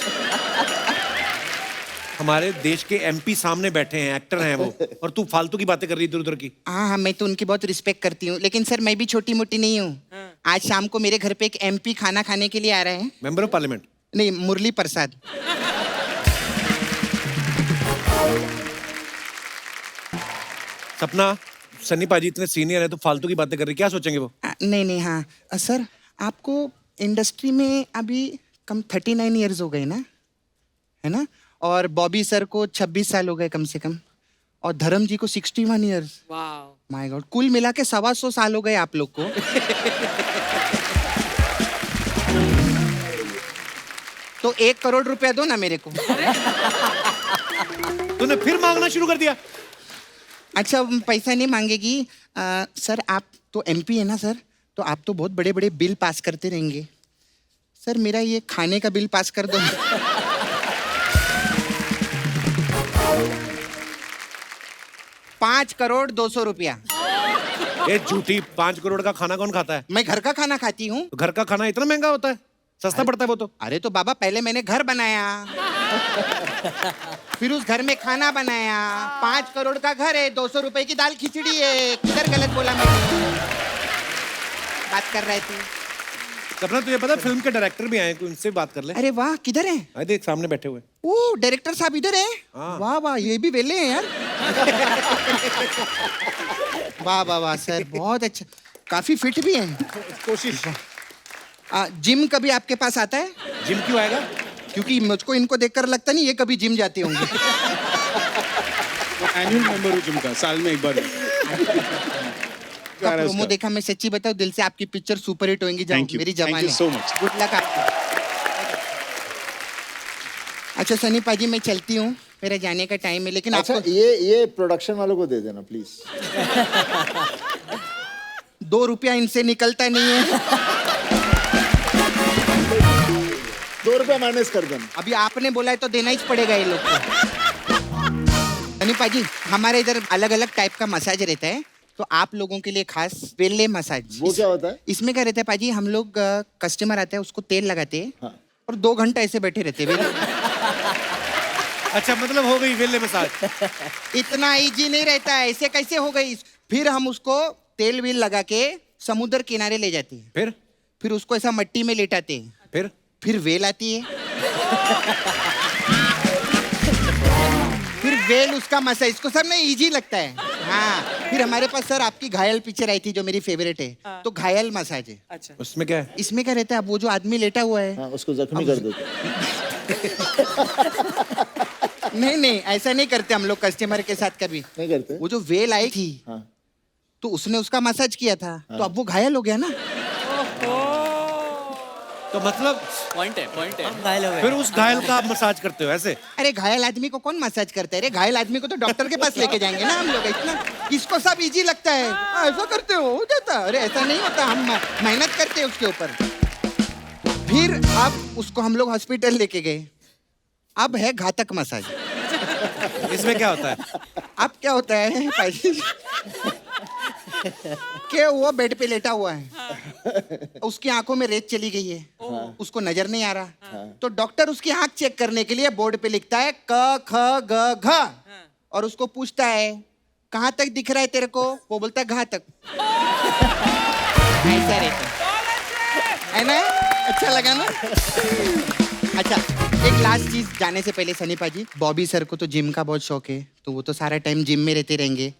हमारे देश के एमपी सामने बैठे हैं, एक्टर हैं वो, और तू फालतू की बातें कर रही इधर उधर की। हाँ, मैं तो उनकी बहुत रिस्पेक्ट करती हूँ, लेकिन सर मैं भी छोटी मोटी नहीं हूँ। आज शाम को मेरे घर पे एक एमपी खाना खाने के लिए आ रहे हैं। Member of parliament? नहीं, मुरली प्रसाद। सपना, सन्नी पाजी इतने सीनियर है तो फालतू की बातें कर रही, क्या सोचेंगे वो? नहीं हाँ सर, आपको इंडस्ट्री में अभी कम 39 इयर्स हो गए ना, है ना? और बॉबी सर को 26 साल हो गए कम से कम, और धर्म जी को 61 इयर्स। माय गॉड, कुल मिला के 125 साल हो गए आप लोग को। तो 1 करोड़ रुपया दो ना मेरे को। तूने फिर मांगना शुरू कर दिया? अच्छा, पैसा नहीं मांगेगी। सर आप तो एमपी है ना सर, तो आप तो बहुत बड़े बड़े बिल पास करते रहेंगे। सर मेरा ये खाने का बिल पास कर दो। 5 करोड़ 200 रुपया। ये झूठी, 5 करोड़ का खाना कौन खाता है? मैं घर का खाना खाती हूँ। तो घर का खाना इतना महंगा होता है? सस्ता पड़ता है वो तो। अरे तो बाबा, पहले मैंने घर बनाया, फिर उस घर में खाना बनाया। 5 करोड़ का घर है, 200 रुपए की दाल खिचड़ी है। किधर गलत बोला मैंने? बात कर रहे थे। सपना, तुझे पता फिल्म के डायरेक्टर भी आए, कोई उनसे बात कर ले। अरे वाह, किधर है? अरे देख सामने बैठे हुए। ओ, डायरेक्टर साहब इधर है? वाह वाह, ये भी वेले हैं यार। वाह वाह वाह सर, बहुत अच्छा, काफी फिट भी हैं। कोशिश। जिम कभी आपके पास आता है? जिम क्यों आएगा? क्योंकि मुझको इनको देखकर लगता नहीं ये कभी जिम जाते होंगे। एनुअल मेंबर हूँ जिम का, साल में एक बार। प्रोमो देखा, मैं सच्ची बताऊं, दिल से आपकी पिक्चर सुपर हिट होंगी। मेरी जवानी। Thank you so much. Good luck आपको। अच्छा सनी पाजी, मैं चलती हूँ, मेरा जाने का टाइम है, लेकिन अच्छा, आपको ये प्रोडक्शन वालों को दे देना प्लीज। 2 रुपया इनसे निकलता नहीं है। 2 रुपया माइनस कर देना। अभी आपने बोला है तो देना ही पड़ेगा ये लोग को। सनी पाजी, हमारे इधर अलग अलग टाइप का मसाज रहता है, तो आप लोगों के लिए खास वेल्ले मसाज। वो क्या होता है? इसमें क्या रहता है पाजी, हम लोग कस्टमर आते हैं, उसको तेल लगाते हैं और 2 घंटा ऐसे बैठे रहते हैं। अच्छा, मतलब हो गई वेल्ले मसाज। इतना इजी नहीं रहता है, ऐसे कैसे हो गई? फिर हम उसको तेल व्हील लगा के समुद्र किनारे ले जाते हैं। फिर उसको ऐसा मट्टी में लेटाते हैं। फिर वेल आती है। फिर वेल उसका मसाज, इसको सब नहीं इजी लगता है। हाँ, फिर हमारे पास सर आपकी घायल पिक्चर आई थी जो मेरी फेवरेट है, तो घायल मसाज है। अच्छा, उसमें क्या है? इसमें क्या रहता है, अब वो जो आदमी लेटा हुआ है, हाँ, उसको जख्मी कर देते। नहीं ऐसा नहीं करते हम लोग कस्टमर के साथ कभी। नहीं करते। वो जो वेल आई थी, तो उसने उसका मसाज किया था, तो अब वो घायल हो गया ना। तो मतलब पॉइंट है। घायल हो गए। फिर उस घायल का आप मसाज करते हो ऐसे? अरे घायल आदमी को कौन मसाज करता है? अरे घायल आदमी को तो डॉक्टर के पास लेके जाएंगे ना हम लोग। इतना इसको सब इजी लगता है। ऐसा करते हो जाता? अरे ऐसा नहीं होता, हम मेहनत करते हैं उसके ऊपर। फिर अब उसको हम लोग हॉस्पिटल लेके गए, अब है घातक मसाज। इसमें क्या होता है? अब क्या होता है भाई, कि वो बेड पे लेटा हुआ है, उसकी आंखों में रेत चली गई है, उसको नजर नहीं आ रहा, तो डॉक्टर उसकी आंख चेक करने के लिए बोर्ड पे लिखता है क ख ग घ, और उसको पूछता है कहाँ तक दिख रहा है तेरे को? वो बोलता है घातक। ऐसा रहता है ना? अच्छा लगा ना? अच्छा, एक लास्ट चीज जाने से पहले सनी पाजी, बॉबी सर को तो जिम का बहुत शौक है, तो वो तो सारा टाइम जिम में रहते रहेंगे,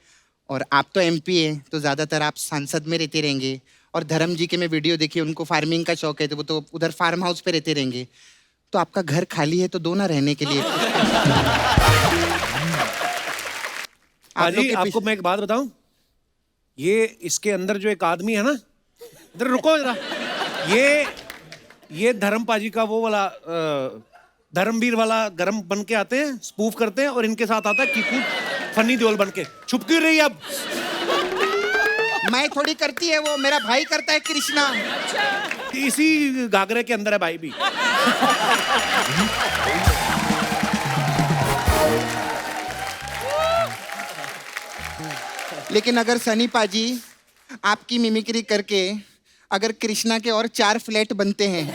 और आप तो एमपी है, तो ज्यादातर आप सांसद में रहते रहेंगे, और धर्म जी के मैं वीडियो देखी, उनको फार्मिंग का शौक है, तो वो तो उधर फार्म हाउस पे रहते रहेंगे, तो आपका घर खाली है तो दो ना रहने के लिए। पाजी, आपको मैं एक बात बताऊं, ये इसके अंदर जो एक आदमी है ना, इधर रुको जरा, ये धर्म पाजी का वो वाला धर्मवीर वाला गरम बन के आते हैं, स्पूफ करते हैं, और इनके साथ आता है कीकू फनी देओल बन के। छुप क्यों रही है अब? मैं थोड़ी करती है, वो मेरा भाई करता है, कृष्णा। इसी घाघरे के अंदर है भाई भी। लेकिन अगर सनी पाजी आपकी मिमिक्री करके अगर कृष्णा के और 4 फ्लैट बनते हैं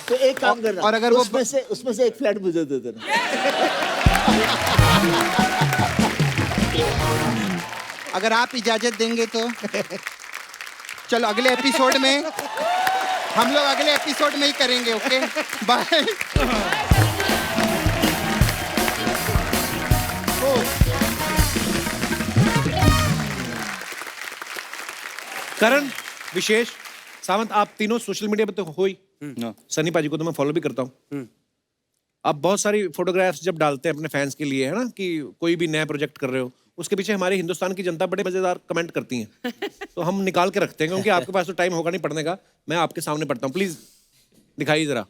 तो एक काम करना, और अगर उसमें से एक फ्लैट मुझे दे देना। अगर आप इजाजत देंगे तो चलो अगले एपिसोड में हम लोग अगले एपिसोड में ही करेंगे। Okay, bye. करण, विशेष, सावंत, आप तीनों सोशल मीडिया पे तो हो ही। सनी पाजी को तो मैं फॉलो भी करता हूँ। आप बहुत सारी फोटोग्राफ्स जब डालते हैं अपने फैंस के लिए, है ना, कि कोई भी नया प्रोजेक्ट कर रहे हो, उसके पीछे हमारी हिंदुस्तान की जनता बड़े मजेदार कमेंट करती हैं, तो हम निकाल के रखते हैं, क्योंकि आपके पास तो टाइम होगा नहीं पढ़ने का। मैं आपके सामने पढ़ता हूँ, प्लीज दिखाइए जरा।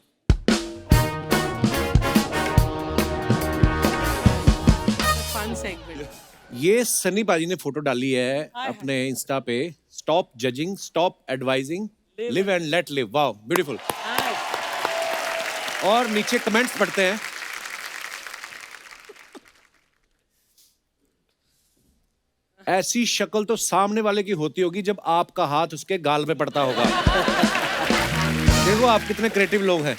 ये सनी पाजी ने फोटो डाली है अपने इंस्टा पे, stop judging, stop advising, live and let live. Wow, beautiful. और नीचे कमेंट्स पढ़ते हैं। ऐसी शक्ल तो सामने वाले की होती होगी जब आपका हाथ उसके गाल पे पड़ता होगा। देखो आप कितने क्रिएटिव लोग हैं।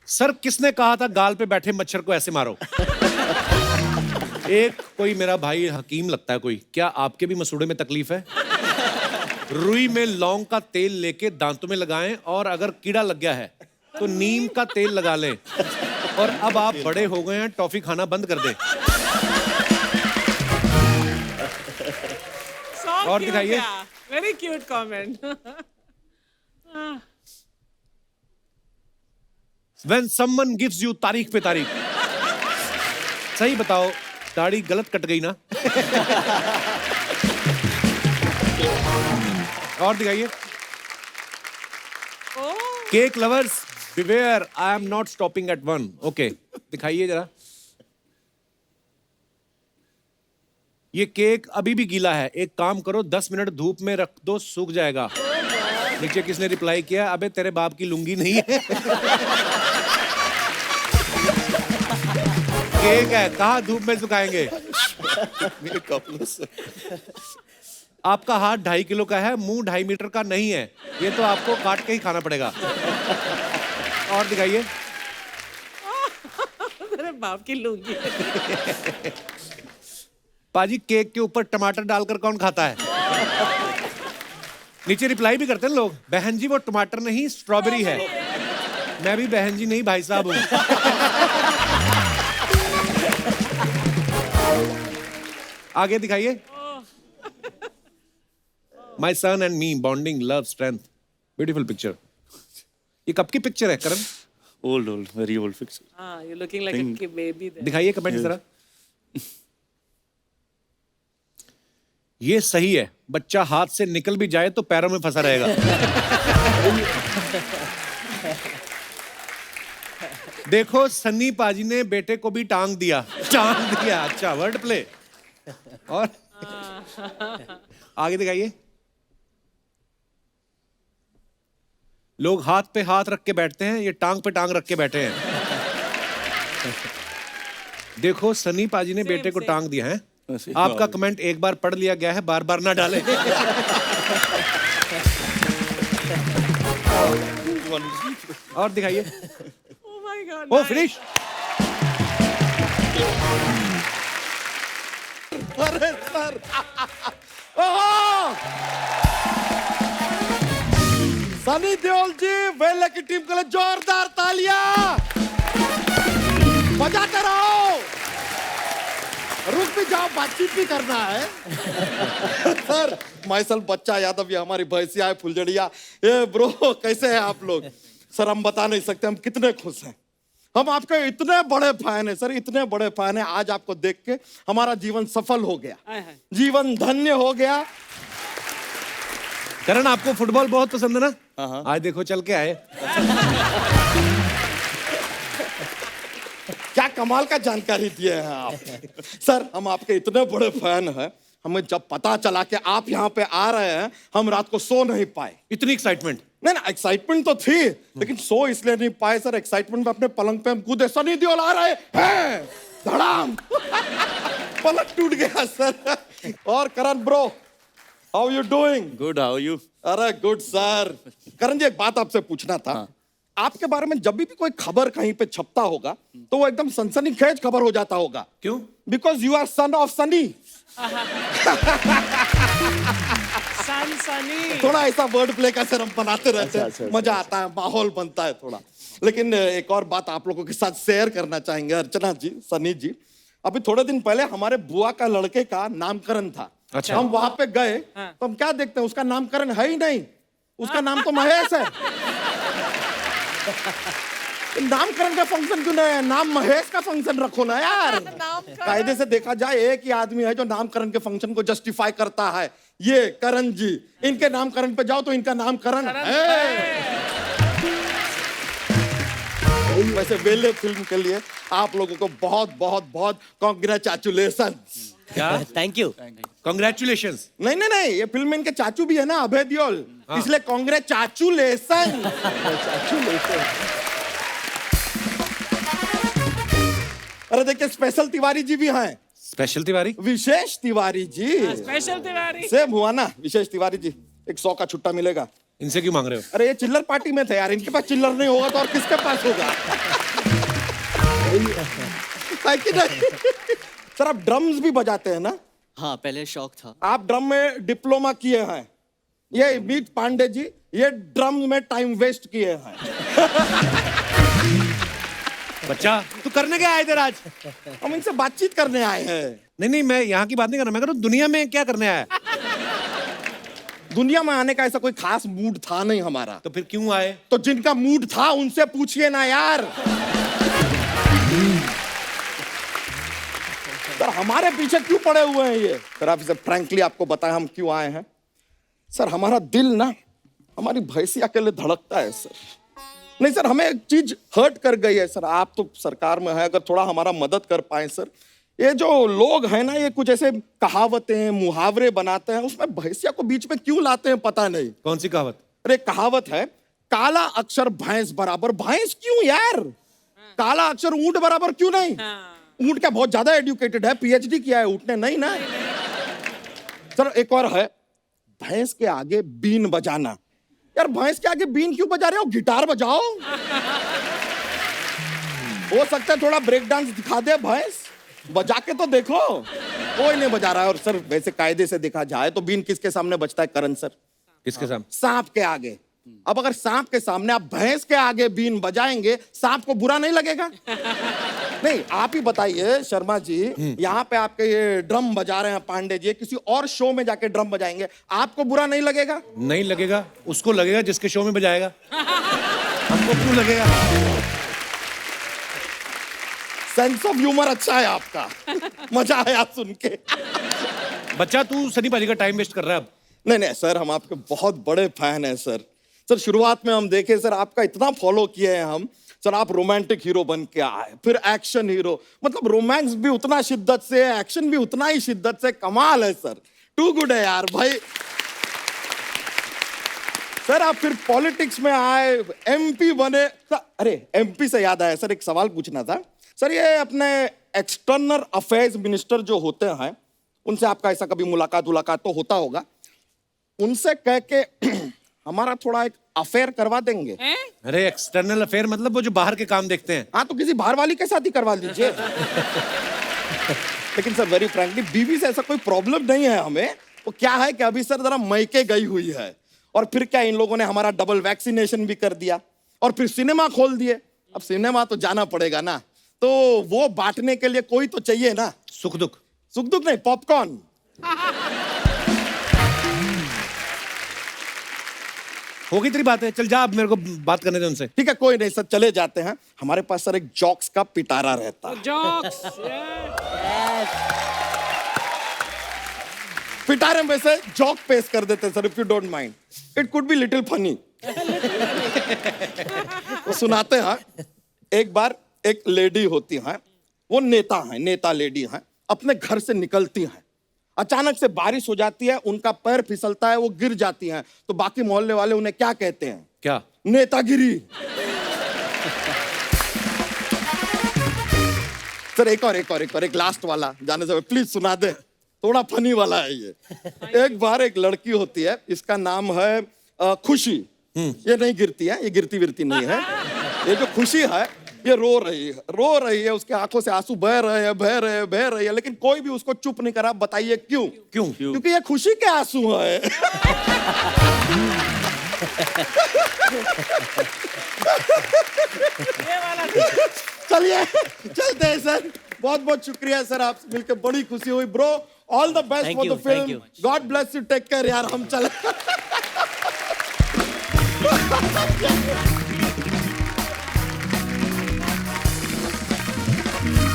सर, किसने कहा था गाल पे बैठे मच्छर को ऐसे मारो? एक कोई मेरा भाई हकीम लगता है कोई, क्या आपके भी मसूड़े में तकलीफ है? रुई में लौंग का तेल लेके दांतों में लगाएं, और अगर कीड़ा लग गया है तो नीम का तेल लगा लें। और अब आप बड़े हो गए हैं, टॉफी खाना बंद कर दें। और दिखाइए। Very cute comment. When someone gives you तारीख पे तारीख। सही बताओ, दाढ़ी गलत कट गई ना? और दिखाइए। Cake lovers beware, I am not stopping eight 1। Okay, दिखाइए जरा। ये केक अभी भी गीला है, एक काम करो 10 मिनट धूप में रख दो, सूख जाएगा। नीचे किसने रिप्लाई किया, अबे तेरे बाप की लुंगी नहीं है। केक है, कहाँ धूप में सुखाएंगे? मेरे कपड़ों से। आपका हाथ 2.5 किलो का है, मुंह 2.5 मीटर का नहीं है, ये तो आपको काट के ही खाना पड़ेगा। और दिखाइए। तेरे बाप की लूंगी। पाजी, केक के ऊपर टमाटर डालकर कौन खाता है? नीचे रिप्लाई भी करते हैं लोग, बहन जी वो टमाटर नहीं स्ट्रॉबेरी है। मैं भी बहन जी नहीं भाई साहब हूं। आगे दिखाइए। My son and me bonding love strength, beautiful picture. ये कब की पिक्चर है Karan? Old very old picture. हाँ, you're looking like a baby there. दिखाइए कमेंट जरा। ये सही है, बच्चा हाथ से निकल भी जाए तो पैरों में फंसा रहेगा। देखो, सन्नी पाजी ने बेटे को भी टांग दिया। अच्छा, वर्ड प्ले। और आगे दिखाइए। लोग हाथ पे हाथ रख के बैठते हैं, ये टांग पे टांग रख के बैठे हैं। देखो, सनी पाजी ने बेटे को टांग दिया है। आपका कमेंट एक बार पढ़ लिया गया है, बार बार ना डालें। और दिखाइए। Oh my God, oh nice. फिनिश। अरे सर, सनी देओल जी, वेले की टीम के लिए जोरदार तालियां। बजाते रहो, रुक भी जाओ, बातचीत भी करना है। सर, माइसल बच्चा यादव, ये हमारी भैंसिया है फुलझड़िया। ए ब्रो, कैसे हैं आप लोग? सर हम बता नहीं सकते हम कितने खुश हैं। हम आपके इतने बड़े फैन हैं सर, इतने बड़े फैन हैं। आज आपको देख के हमारा जीवन सफल हो गया, जीवन धन्य हो गया। करण, आपको फुटबॉल बहुत पसंद है ना? आज देखो चल के आए। क्या कमाल का जानकारी दिए हैं आप। सर हम आपके इतने बड़े फैन हैं, हमें जब पता चला कि आप यहाँ पे आ रहे हैं, हम रात को सो नहीं पाए। इतनी एक्साइटमेंट? नहीं ना, एक्साइटमेंट तो थी, लेकिन सो इसलिए नहीं पाए सर, एक्साइटमेंट में अपने पलंग पे हम कूदे, सनी देओल आ रहे हैं, धड़ाम। पलंग टूट गया सर। और Karan bro, how you doing? Good, how you? अरे गुड सर। करण जी, एक बात आपसे पूछना था। आपके बारे में जब भी कोई खबर कहीं पे छपता होगा तो वो एकदम सनसनीखेज खबर हो जाता होगा। क्यों? Because you are son of Sunny. Sunny थोड़ा ऐसा वर्ड प्ले का सर हम बनाते रहते हैं, मजा आता है, माहौल बनता है थोड़ा। लेकिन एक और बात आप लोगों के साथ शेयर करना चाहेंगे अर्चना जी, सनी जी। अभी थोड़े दिन पहले हमारे बुआ का लड़के का नामकरण था। अच्छा। हम वहां पे गए तो हम क्या देखते हैं, उसका नामकरण है ही नहीं, उसका नाम तो महेश है। नामकरण का फंक्शन क्यों नहीं है? नाम महेश का फंक्शन रखो ना यार। कायदे से देखा जाए एक ही आदमी है जो नामकरण के फंक्शन को जस्टिफाई करता है, ये करण जी। इनके नामकरण पे जाओ तो इनका नामकरण है। वैसे वेले फिल्म के लिए आप लोगों को बहुत बहुत बहुत कांग्रेचुलेशन। क्या? Thank you. कांग्रेचुलेशंस। नहीं नहीं नहीं, ये फिल्म में इनके चाचू भी है ना, अभय देओल, इसलिए कांग्रेचुलेशन। अरे देखिए, स्पेशल तिवारी जी भी हैं। स्पेशल तिवारी? विशेष तिवारी जी। स्पेशल तिवारी सेम हुआ ना, विशेष तिवारी जी। 100 का छुट्टा मिलेगा। इनसे क्यों मांग रहे हो? अरे ये चिल्लर पार्टी में थे यार, इनके पास चिल्लर नहीं होगा तो और किसके पास होगा? है कि नहीं? सर आप ड्रम्स भी बजाते हैं ना? हाँ, पहले शौक था। आप ड्रम में डिप्लोमा किए हैं। ये मीत पांडे जी, ये ड्रम में टाइम वेस्ट किए हैं। बच्चा, तू करने क्या आए इधर आज? हम इनसे बातचीत करने आए हैं। नहीं नहीं, मैं यहाँ की बात नहीं कर रहा, मैं कह रहा हूँ दुनिया में क्या करने आया? दुनिया में आने का ऐसा कोई खास मूड था नहीं हमारा। तो फिर क्यों आए? तो जिनका मूड था उनसे पूछिए ना यार। सर हमारे पीछे क्यों पड़े हुए हैं ये? सर आप इसे फ्रैंकली आपको बताएं हम क्यों आए हैं। सर हमारा दिल ना हमारी भैंसिया के लिए धड़कता है सर। नहीं सर, हमें एक चीज हर्ट कर गई है सर। आप तो सरकार में है, अगर थोड़ा हमारा मदद कर पाए सर। ये जो लोग हैं ना, ये कुछ ऐसे कहावतें मुहावरे बनाते हैं, उसमें भैंसिया को बीच में क्यों लाते हैं पता नहीं। कौन सी कहावत? अरे कहावत है, काला अक्षर भैंस बराबर। भैंस क्यों यार? काला अक्षर ऊंट बराबर क्यों नहीं? ऊंट क्या बहुत ज्यादा एजुकेटेड है, पीएचडी किया है ऊंट ने? नहीं ना। सर एक और है, भैंस के आगे बीन बजाना। यार भैंस के आगे बीन क्यों बजा रहे हो? गिटार बजाओ। हो सकता है थोड़ा ब्रेक डांस दिखा दे भैंस, बजा के तो देखो। कोई नहीं बजा रहा है। और सर वैसे कायदे से देखा जाए तो बीन किसके सामने बजता है करण सर? किसके सामने? सांप के आगे। अब अगर सांप के सामने आप भैंस के आगे बीन बजाएंगे, सांप को बुरा नहीं लगेगा? नहीं, आप ही बताइए शर्मा जी, यहाँ पे आपके ये ड्रम बजा रहे हैं पांडे जी, किसी और शो में जाके ड्रम बजाएंगे, आपको बुरा नहीं लगेगा? नहीं लगेगा, उसको लगेगा जिसके शो में बजाएगा। हमको क्यों लगेगा? सेंस ऑफ ह्यूमर अच्छा है आपका। मजा आया सुन के। बच्चा, तू सनी पाजी का टाइम वेस्ट कर रहा है अब। नहीं नहीं सर, हम आपके बहुत बड़े फैन हैं सर। सर शुरुआत में हम देखे सर, आपका इतना फॉलो किए हैं हम सर। आप रोमांटिक हीरो बन के आए, फिर एक्शन हीरो, मतलब रोमांस भी उतना शिद्दत से, एक्शन भी उतना ही शिद्दत से। कमाल है सर, टू गुड है यार भाई। सर आप फिर पॉलिटिक्स में आए, एमपी बने। अरे एमपी से याद आया सर, एक सवाल पूछना था सर। ये अपने एक्सटर्नल अफेयर्स मिनिस्टर जो होते हैं, उनसे आपका ऐसा कभी मुलाकात तो होता होगा, उनसे कह के हमारा थोड़ा एक अफेयर करवा देंगे? अरे एक्सटर्नल अफेयर मतलब वो जो बाहर के काम देखते हैं। हाँ, तो किसी बाहर वाली के साथ ही करवा लीजिए। लेकिन सर वेरी फ्रैंकली, बीवी से ऐसा कोई प्रॉब्लम नहीं है हमें। वो क्या है कि अभी सर जरा मैके गई हुई है, और फिर क्या इन लोगों ने हमारा डबल वैक्सीनेशन भी कर दिया और फिर सिनेमा खोल दिए। अब सिनेमा तो जाना पड़ेगा ना, तो वो बांटने के लिए कोई तो चाहिए ना। सुख दुख नहीं, पॉपकॉर्न। हो गई तेरी बात है, चल जा, अब मेरे को बात करने दे उनसे। ठीक है, कोई नहीं सर, चले जाते हैं। हमारे पास सर एक जॉक्स का पिटारा रहता है। Jokes. पिटारे में से जॉक पेश कर देते हैं sir, if you don't mind, it could be little funny. तो सुनाते हैं। एक बार एक लेडी होती है, वो नेता लेडी है, अपने घर से निकलती है, अचानक से बारिश हो जाती है, उनका पैर फिसलता है, वो गिर जाती हैं, तो बाकी मोहल्ले वाले उन्हें क्या कहते हैं? क्या? नेतागिरी। सर एक लास्ट वाला जाने से प्लीज सुना दे, थोड़ा फनी वाला है ये। एक बार एक लड़की होती है, इसका नाम है खुशी। ये नहीं गिरती है, ये गिरती विरती नहीं है। ये जो खुशी है ये रो रही है, उसके आंखों से आंसू बह रहे हैं, लेकिन कोई भी उसको चुप नहीं करा। बताइए क्यों? क्योंकि ये खुशी के आंसू है। चलिए चलते हैं सर, बहुत बहुत शुक्रिया सर, आपसे मिलकर बड़ी खुशी हुई bro. All the best for the film, God bless you, take care यार, हम चले।